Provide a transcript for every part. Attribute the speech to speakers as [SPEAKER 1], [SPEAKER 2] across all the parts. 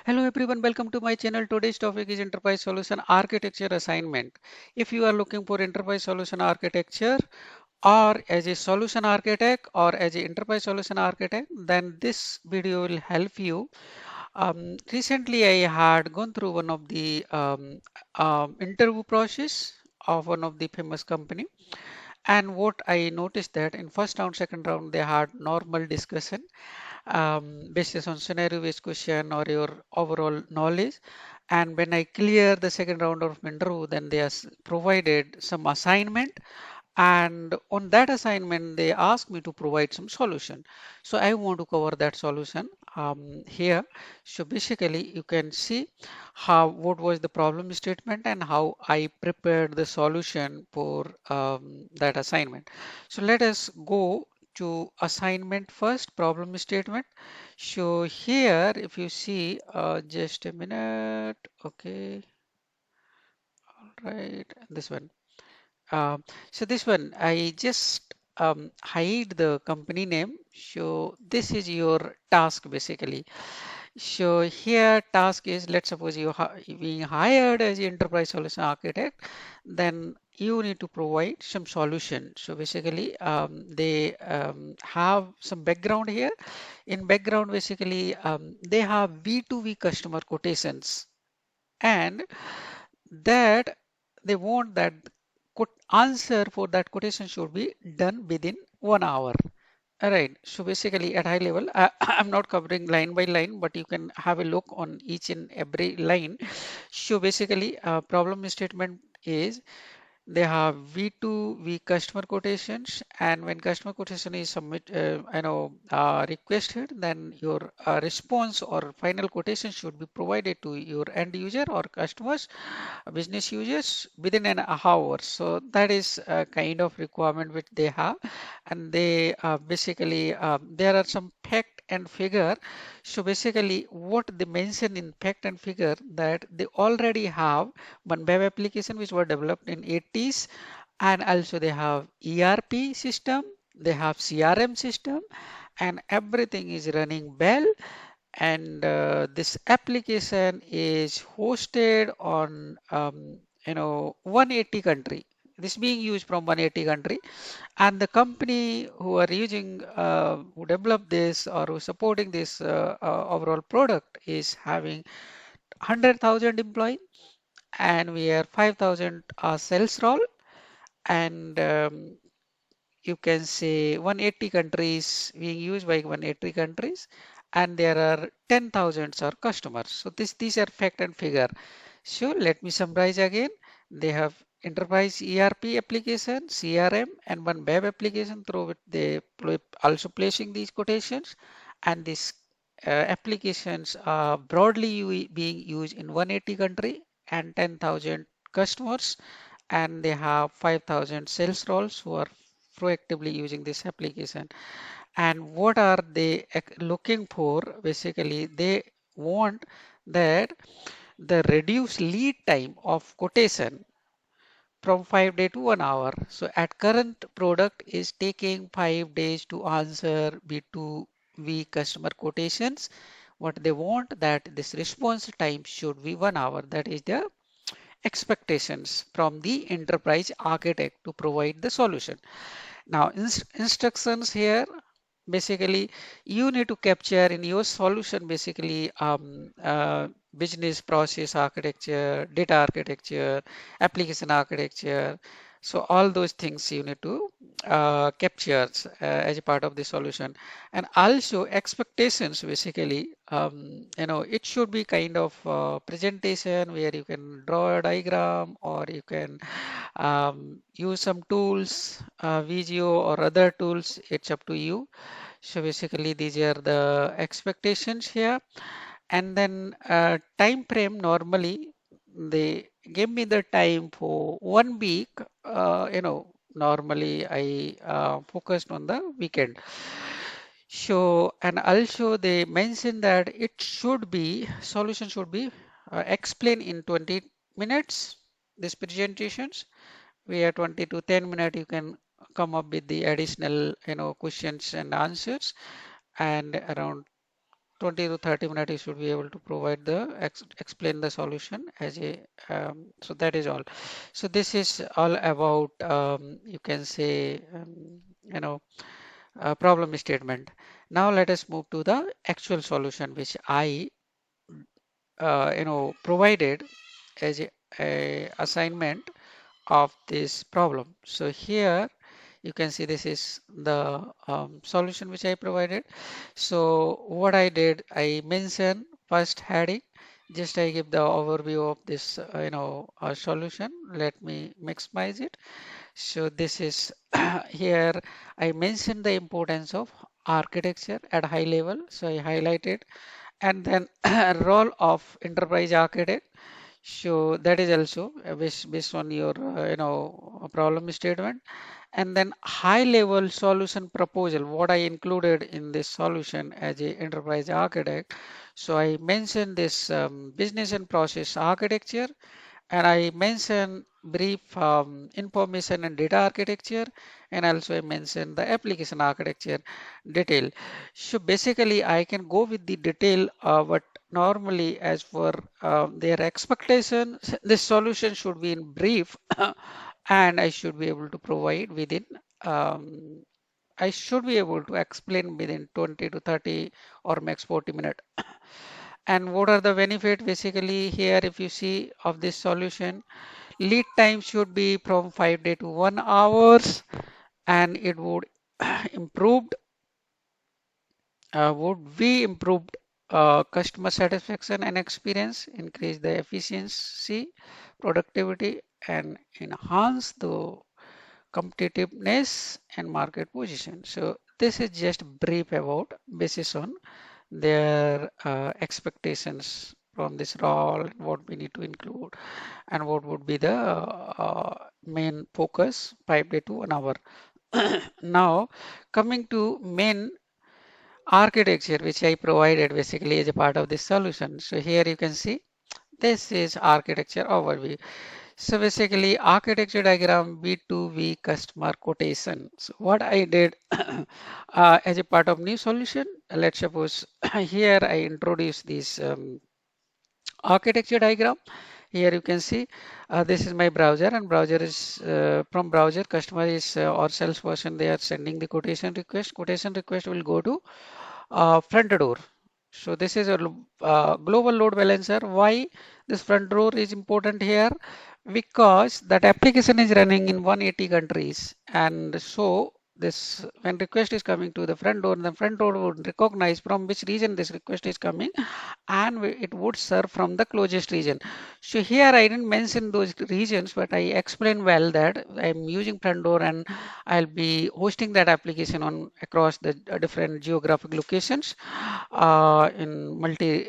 [SPEAKER 1] Hello everyone, welcome to my channel. Today's topic is Enterprise Solution Architecture Assignment. If you are looking for Enterprise Solution Architecture or as a solution architect or as a enterprise solution architect, then this video will help you. Recently, I had gone through one of the interview process of one of the famous company, and what I noticed that in first round, second round, they had normal discussion based on scenario based question or your overall knowledge. And when I clear the second round of interview, then they has provided some assignment, and on that assignment they asked me to provide some solution. So I want to cover that solution here. So basically you can see how what was the problem statement and how I prepared the solution for that assignment. So let us go to assignment first, problem statement. So here if you see, just a minute, okay, all right, this one. So this one, I just hide the company name. So this is your task basically. So here task is, let's suppose you being hired as the enterprise solution architect, then you need to provide some solution. So basically they have some background here. In background basically they have B2B customer quotations, and that they want that answer for that quotation should be done within 1 hour. All right. So basically at high level, I'm not covering line by line, but you can have a look on each and every line. So basically problem statement is they have V2V customer quotations, and when customer quotation is requested, then your response or final quotation should be provided to your end user or customers, business users within an hour. So that is a kind of requirement which they have, and they basically there are some fact and figure. So basically what they mention in fact and figure, that they already have one web application which were developed in 80s, and also they have ERP system, they have CRM system, and everything is running well. And this application is hosted on 180 country. This being used from 180 country, and the company who are using who developed this or who supporting this overall product is having 100,000 employees, and we are 5,000 sales role, and you can say 180 countries being used by 180 countries, and there are 10,000 are customers. So these are fact and figure. So let me summarize again. They have enterprise ERP application, CRM, and one web application through which they also placing these quotations, and these applications are broadly being used in 180 country and 10,000 customers, and they have 5,000 sales roles who are proactively using this application. And what are they looking for? Basically, they want that the reduced lead time of quotation from 5 days to 1 hour. So at current product is taking 5 days to answer B2B customer quotations. What they want, that this response time should be 1 hour. That is the expectations from the enterprise architect to provide the solution. Now, instructions here, basically you need to capture in your solution basically business process architecture, data architecture, application architecture. So all those things you need to capture as a part of the solution. And also expectations, basically it should be kind of presentation where you can draw a diagram, or you can use some tools, Visio or other tools. It's up to you. So basically these are the expectations here. And then time frame, normally they give me the time for 1 week. Normally I focused on the weekend. So, and also they mentioned that it should be, solution should be explained in 20 minutes, these presentations. We are 20 to 10 minutes, you can come up with the additional questions and answers, and around 20 to 30 minutes you should be able to provide the explain the solution as a so that is all. So this is all about you can say you know problem statement. Now let us move to the actual solution which I provided as a assignment of this problem. So here you can see this is the solution which I provided. So what I did, I mentioned first heading, just I give the overview of this solution. Let me maximize it. So this is here I mentioned the importance of architecture at high level. So I highlighted, and then role of enterprise architect. So that is also based on your problem statement, and then high level solution proposal, what I included in this solution as a enterprise architect. So I mentioned this business and process architecture, and I mentioned brief information and data architecture, and also I mentioned the application architecture detail. So basically I can go with the detail, but normally as for their expectation, this solution should be in brief and I should be able to provide within um, I should be able to explain within 20 to 30 or max 40 minutes. And what are the benefit basically here if you see of this solution? Lead time should be from 5 days to 1 hours, and it would improved would be improved customer satisfaction and experience, increase the efficiency, productivity, and enhance the competitiveness and market position. So this is just brief about basis on their expectations from this role, what we need to include, and what would be the main focus 5 days to 1 hour. Now, coming to main architecture, which I provided basically as a part of this solution. So here you can see this is architecture overview. So basically architecture diagram B2B customer quotation. So what I did as a part of new solution, let's suppose here I introduce this architecture diagram. Here you can see this is my browser, and browser is from browser customer is or salesperson, they are sending the quotation request. Quotation request will go to front door. So this is a global load balancer. Why this front door is important here? Because that application is running in 180 countries, and so this when request is coming to the front door would recognize from which region this request is coming, and it would serve from the closest region. So here I didn't mention those regions, but I explained well that I'm using front door and I'll be hosting that application on across the different geographic locations in multi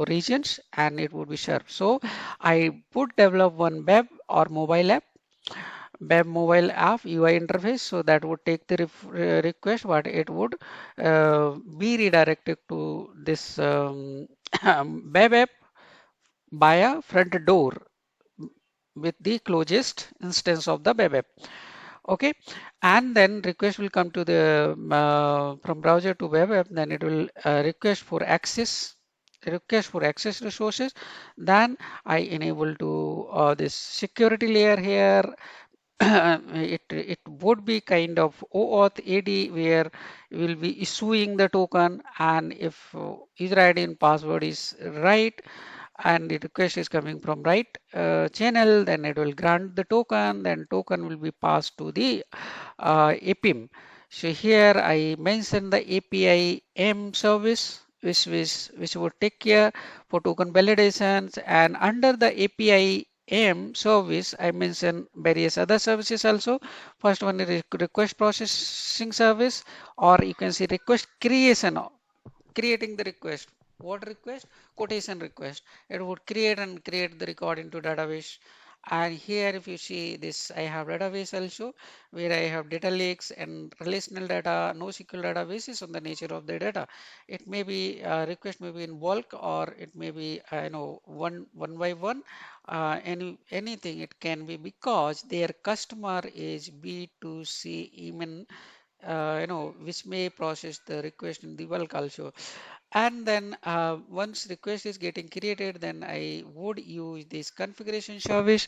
[SPEAKER 1] regions, and it would be served. So I would develop one web or mobile app, web mobile app UI interface, so that would take the request, but it would be redirected to this web app via front door with the closest instance of the web app. Okay, and then request will come to the from browser to web app, then it will request for access resources. Then I enable to this security layer here. It would be kind of OAuth AD, where we will be issuing the token, and if user ID and password is right and the request is coming from right channel, then it will grant the token, then token will be passed to the APIM. So here I mentioned the API M service, which would take care for token validations, and under the API M service I mentioned various other services also. First one is request processing service, or you can see request creation, creating the request. What request? Quotation request. It would create the record into database. And here if you see this, I have database also, where I have data lakes and relational data, NoSQL databases on the nature of the data. It may be request may be in bulk, or it may be one by one, anything it can be, because their customer is B2C, even which may process the request in the bulk also. And then once request is getting created, then I would use this configuration service,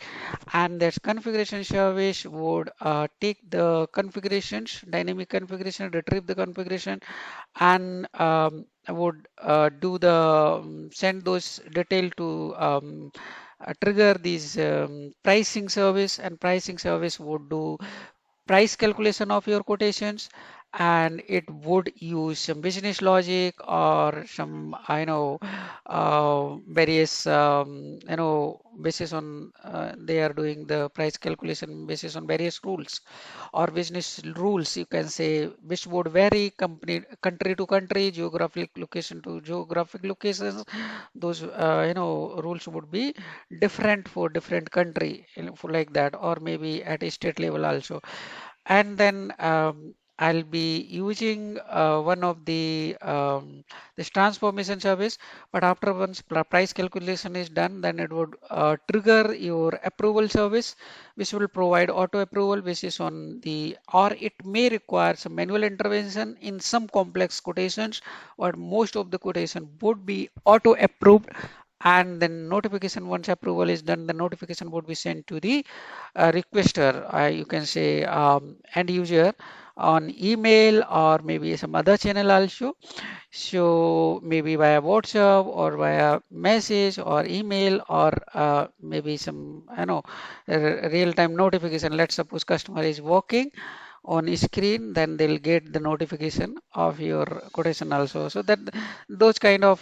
[SPEAKER 1] and that configuration service would take the configurations, dynamic configuration, retrieve the configuration, and would do the send those detail to trigger these pricing service, and pricing service would do price calculation of your quotations, and it would use some business logic or some various basis on they are doing the price calculation basis on various rules or business rules, you can say, which would vary company country to country, geographic location to geographic locations. Those rules would be different for different country, for like that, or maybe at a state level also. And then I'll be using one of the this transformation service. But after once price calculation is done, then it would trigger your approval service, which will provide auto approval basis on the, or it may require some manual intervention in some complex quotations, or most of the quotation would be auto approved. And then notification, once approval is done, the notification would be sent to the requester, you can say end user, on email or maybe some other channel also. So maybe via WhatsApp or via message or email, or maybe some real-time notification. Let's suppose customer is working on screen, then they'll get the notification of your quotation also. So that those kind of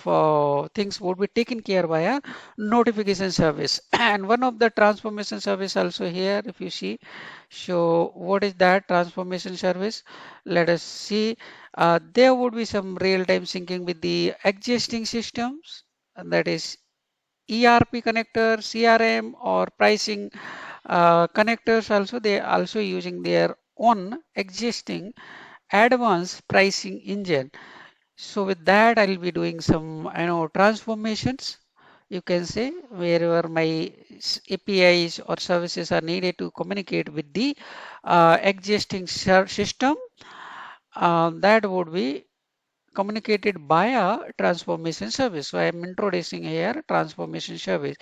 [SPEAKER 1] things would be taken care by a notification service. And one of the transformation service also here, if you see, so what is that transformation service? Let us see. There would be some real-time syncing with the existing systems, and that is ERP connector, CRM, or pricing connectors also. They also using their own existing advanced pricing engine. So with that, I'll be doing some transformations. You can say wherever my APIs or services are needed to communicate with the existing system, that would be communicated by a transformation service. So I am introducing here transformation service,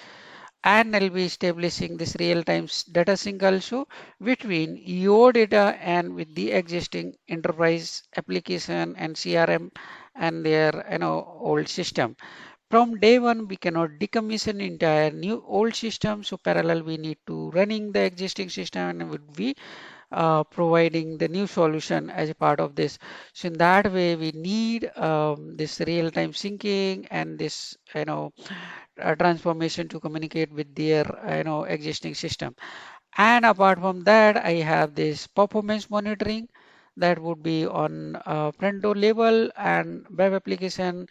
[SPEAKER 1] and I'll be establishing this real-time data sync also between your data and with the existing enterprise application and CRM and their old system. From day one, we cannot decommission entire new old system. So parallel, we need to running the existing system and would be providing the new solution as a part of this. So in that way, we need this real-time syncing and this transformation to communicate with their existing system. And apart from that, I have this performance monitoring that would be on front door level and web application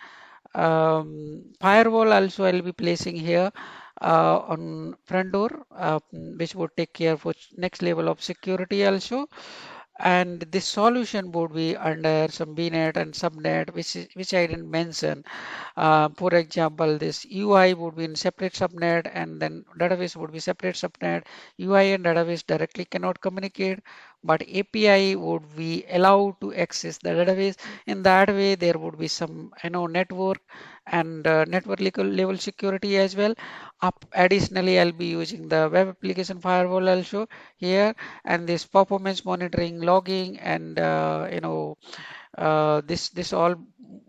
[SPEAKER 1] firewall also I'll be placing here on front door, which would take care for next level of security also. And this solution would be under some bnet and subnet, which I didn't mention. For example, this UI would be in separate subnet, and then database would be separate subnet. UI and database directly cannot communicate, but API would be allowed to access the database. In that way, there would be some network and network level security as well. Up additionally, I'll be using the web application firewall also here, and this performance monitoring, logging, and this all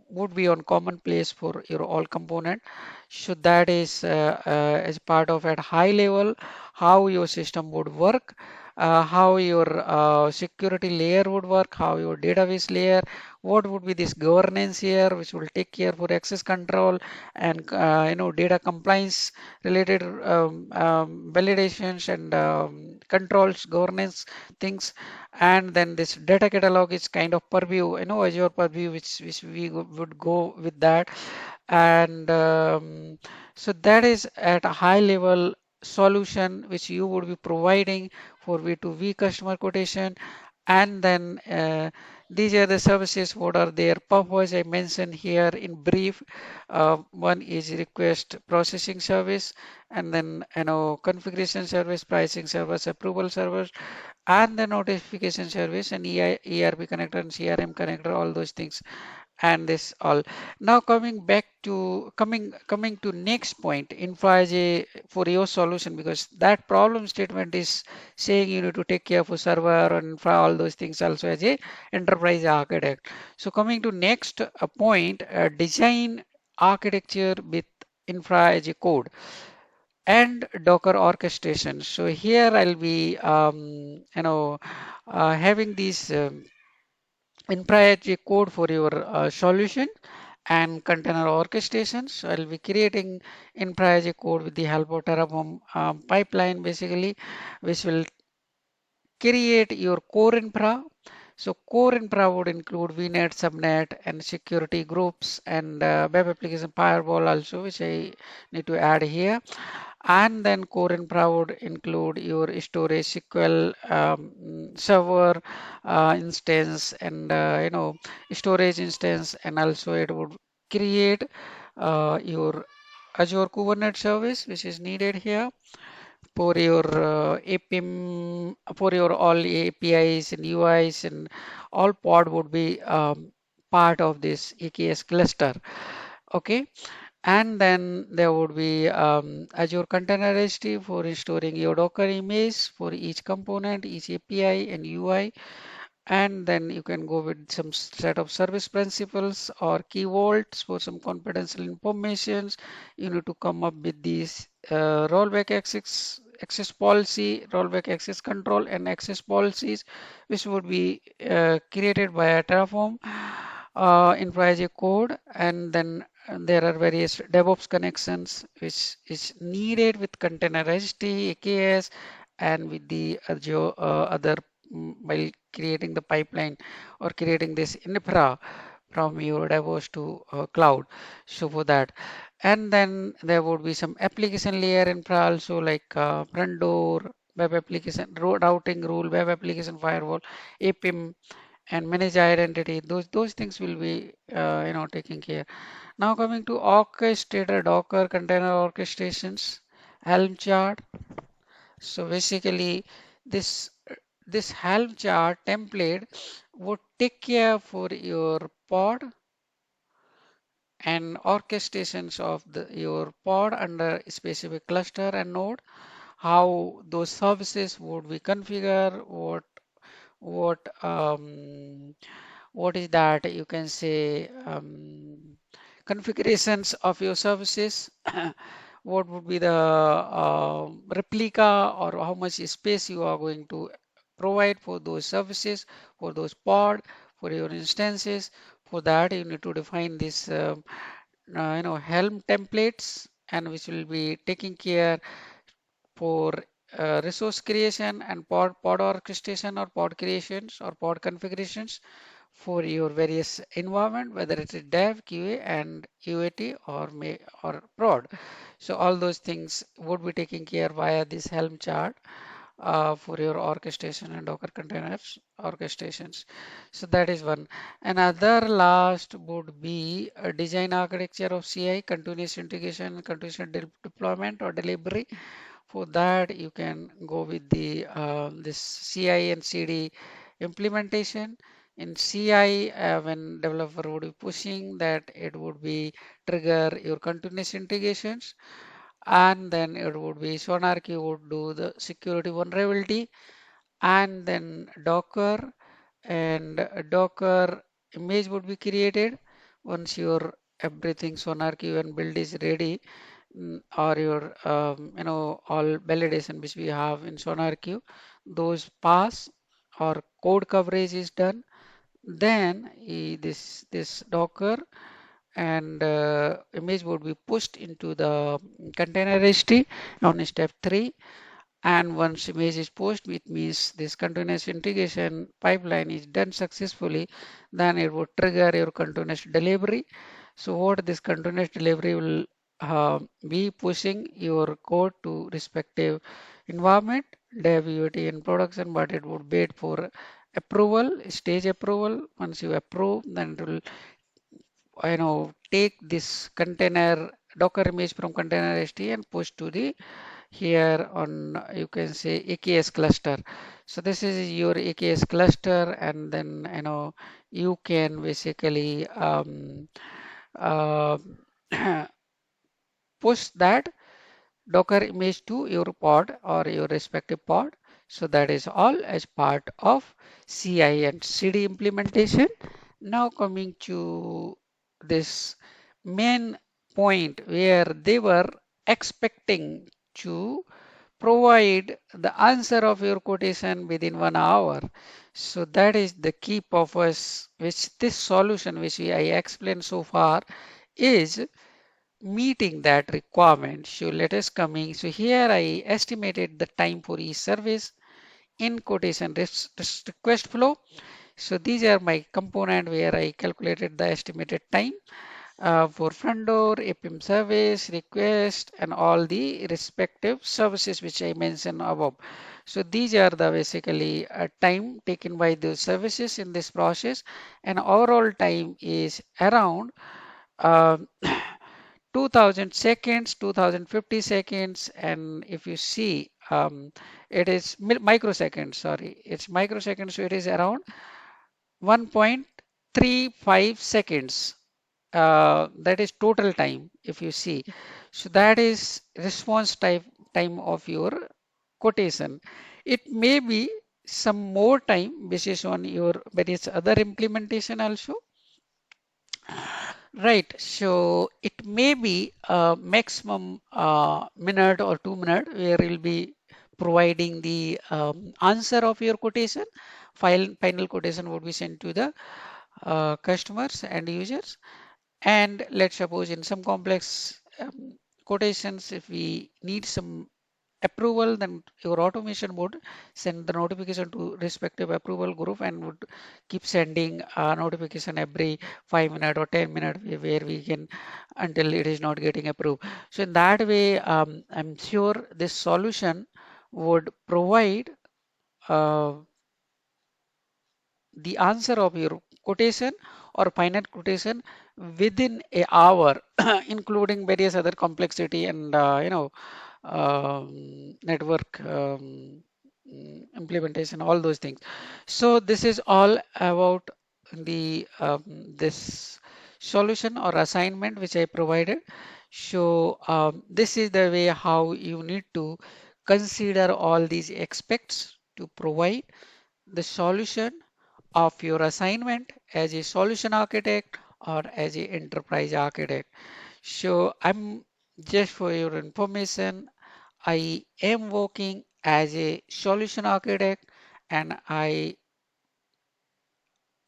[SPEAKER 1] would be on common place for your all component. So that is as part of at high level how your system would work, how your security layer would work, how your database layer, what would be this governance here, which will take care for access control and data compliance related validations and controls, governance things. And then this data catalog is kind of purview, Azure purview, which we would go with that. And so that is at a high level solution which you would be providing for V2V customer quotation. And then these are the services, what are their purpose I mentioned here in brief. One is request processing service, and then configuration service, pricing service, approval service, and the notification service, and ERP connector and CRM connector, all those things. and this all. Now coming to next point, InfraJ for your solution, because that problem statement is saying you need to take care of a server and infra, all those things also as a enterprise architect. So coming to next point, design architecture with infra as a code and Docker orchestration. So here I'll be having these in-priority code for your solution and container orchestration. So I'll be creating in-priority code with the help of Terraform pipeline basically, which will create your core infra. So core infra would include VNet, subnet, and security groups and web application firewall also, which I need to add here. And then core infra would include your storage SQL server instance and storage instance, and also it would create your Azure Kubernetes service, which is needed here for your APM, for your all APIs and UIs, and all pod would be part of this EKS cluster. Okay, and then there would be Azure Container Registry for storing your Docker image for each component, each API and UI. And then you can go with some set of service principles or key vaults for some confidential informations. You need to come up with these rollback access policy, rollback access control, and access policies, which would be created by a Terraform in Project code. And then there are various DevOps connections which is needed with container registry, AKS, and with the Azure other while creating the pipeline or creating this infra from your DevOps to cloud. So for that, and then there would be some application layer infra also, like front door, web application routing rule, web application firewall, APIM, and manage identity. Those things will be taken care. Now coming to orchestrator, Docker container orchestrations, Helm chart. So basically, this this Helm chart template would take care for your pod and orchestrations of your pod under specific cluster and node, how those services would be configured, what what is that you can say configurations of your services, what would be the replica or how much space you are going to provide for those services, for those pod, for your instances. For that, you need to define this Helm templates, and which will be taking care for resource creation and pod orchestration or pod creations or pod configurations for your various environment, whether it is dev, QA, and UAT or prod. So all those things would be taken care via this Helm chart for your orchestration and Docker containers orchestrations. So that is one. Another last would be a design architecture of CI, continuous integration, deployment or delivery. For that, you can go with the this CI and CD implementation. In CI, when developer would be pushing that, it would be trigger your continuous integrations, and then it would be SonarQube would do the security vulnerability, and then Docker and Docker image would be created once your everything SonarQube and build is ready, or your all validation which we have in SonarQube, those pass or code coverage is done. Then this Docker and image would be pushed into the container registry on step 3. And once image is pushed, it means this continuous integration pipeline is done successfully, then it would trigger your continuous delivery. So what this continuous delivery will be pushing your code to respective environment, dev, UAT, and production, but it would wait for approval, stage approval. Once you approve, then it will take this container Docker image from container ST and push to the here on you can say AKS cluster. So this is your AKS cluster, and then you can basically uh, push that Docker image to your pod or your respective pod. So that is all as part of CI and CD implementation. Now coming to this main point where they were expecting to provide the answer of your quotation within 1 hour. So that is the key purpose which this solution which I explained so far is meeting that requirement. So let us coming. So here I estimated the time for each service in quotation request flow. So these are my component where I calculated the estimated time for front door, APM service, request, and all the respective services which I mentioned above. So these are the basically time taken by the services in this process, and overall time is around uh, 2000 seconds, 2050 seconds, and if you see, it is microseconds, sorry, it's microseconds, so it is around 1.35 seconds. That is total time, if you see. So that is response time of your quotation. It may be some more time based on your various other implementation also. Right, so it may be a maximum minute or 2 minute where you'll be providing the answer of your quotation. Final quotation would be sent to the customers and users. And let's suppose in some complex quotations, if we need some approval, then your automation would send the notification to respective approval group and would keep sending a notification every 5 minutes or 10 minutes where we can until it is not getting approved. So in that way, I'm sure this solution would provide uh, the answer of your quotation or final quotation within a hour, including various other complexity and network implementation, all those things. So this is all about the this solution or assignment which I provided. So this is the way how you need to consider all these aspects to provide the solution of your assignment as a solution architect or as a enterprise architect. So I'm just for your information, I am working as a solution architect and I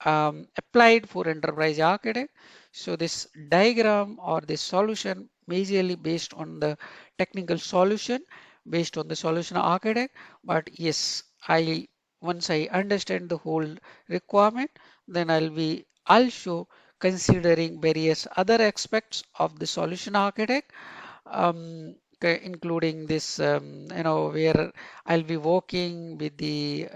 [SPEAKER 1] applied for enterprise architect. So this diagram or this solution majorly based on the technical solution based on the solution architect. But yes, I once I understand the whole requirement, then I'll be also considering various other aspects of the solution architect, including this, where I'll be working with the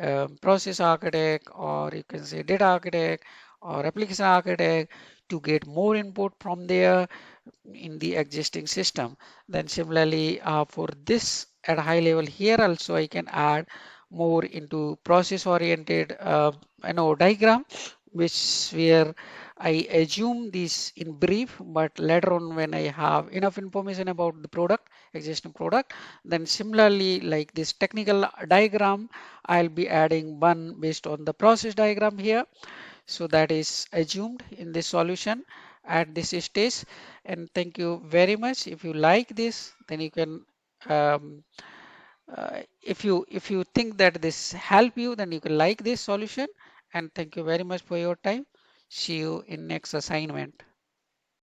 [SPEAKER 1] process architect, or you can say data architect or application architect to get more input from there in the existing system. Then similarly, for this at a high level here also I can add more into process oriented diagram, which where I assume this in brief, but later on when I have enough information about the product, existing product, then similarly like this technical diagram, I'll be adding one based on the process diagram here. So that is assumed in this solution at this stage. And thank you very much. If you like this, then you can um, if you think that this help you, then you can like this solution. And thank you very much for your time. See you in next assignment.